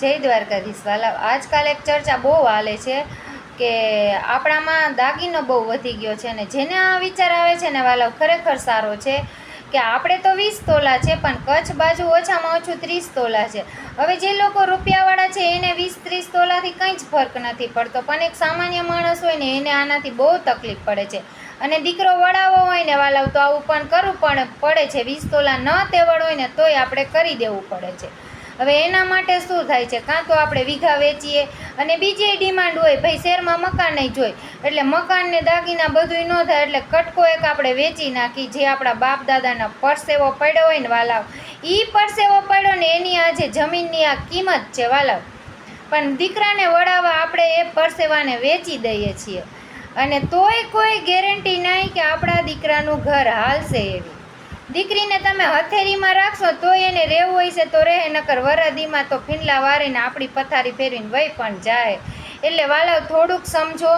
જય દ્વારકાધીશ વાલા. આજકાલ એક ચર્ચા બહુ હાલે છે કે આપણામાં દાગીનો બહુ વધી ગયો છે, અને જેને આ વિચાર આવે છે ને વાલા ખરેખર સારો છે કે આપણે તો 20 તોલા છે, પણ કચ્છ બાજુ ઓછામાં ઓછું 30 તોલા છે. હવે જે લોકો રૂપિયાવાળા છે એને 20-30 તોલાથી કંઈ જ ફરક નથી પડતો, પણ એક સામાન્ય માણસ હોય ને એને આનાથી બહુ તકલીફ પડે છે. અને દીકરો વડાવો હોય ને વાલાવ તો આવું પણ કરવું પડે છે. 20 તોલા ન તેવડ હોય ને તોય આપણે કરી દેવું પડે છે. હવે એના માટે શું થાય છે, કાં તો આપણે વીઘા વેચીએ, અને બીજી ડિમાન્ડ હોય ભાઈ શહેરમાં મકાન નહીં જોઈ, એટલે મકાનને દાગીના બધું ન થાય એટલે કટકો એક આપણે વેચી નાખી. જે આપણા બાપ દાદાના પરસેવો પડ્યો હોય ને વાલાવ, એ પરસેવો પડ્યો ને એની આજે જમીનની આ કિંમત છે વાલાવ. પણ દીકરાને વડાવવા આપણે એ પરસેવાને વેચી દઈએ છીએ, અને તોય કોઈ ગેરંટી નહીં કે આપણા દીકરાનું ઘર હાલશે. એવી દીકરીને તમે હથેળીમાં રાખશો તો એને રહેવું હોય છે તો રહે, નકર વરદીમાં તો ફીંડલા વારીને આપણી પથારી ફેરવીને વહી પણ જાય. એટલે વાલાવ થોડુંક સમજો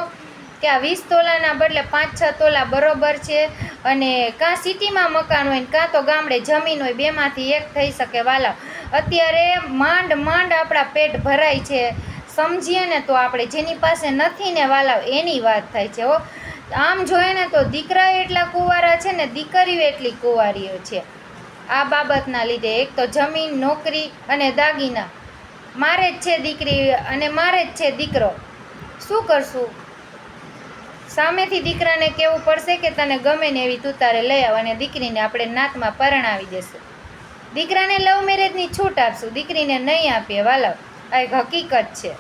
કે આ 20 તોલાના બદલે 5-6 તોલા બરોબર છે. અને કાં સિટીમાં મકાન હોય ને કાં તો ગામડે જમીન હોય, બેમાંથી એક થઈ શકે વાલાવ. અત્યારે માંડ માંડ આપણા પેટ ભરાય છે, સમજીએ ને તો આપણે. જેની પાસે નથી ને વાલાવ એની વાત થાય છે હો. આમ જોઈએ ને તો દીકરા એટલા કુંવારા છે ને દીકરીઓ એટલી કુંવારીઓ છે. આ બાબતના લીધે એક તો જમીન, નોકરી અને દાગીના. મારે જ છે દીકરી અને મારે જ છે દીકરો. શું કરશું? સામેથી દીકરાને કહેવું પડશે કે તને ગમે ને એવી તું તારે લઈ આવ, અને દીકરીને આપણે નાતમાં પરણાવી દેશું. દીકરાને લવ મેરેજની છૂટ આપશું, દીકરીને નહીં આપીએ વાલાવ. આ એક હકીકત છે.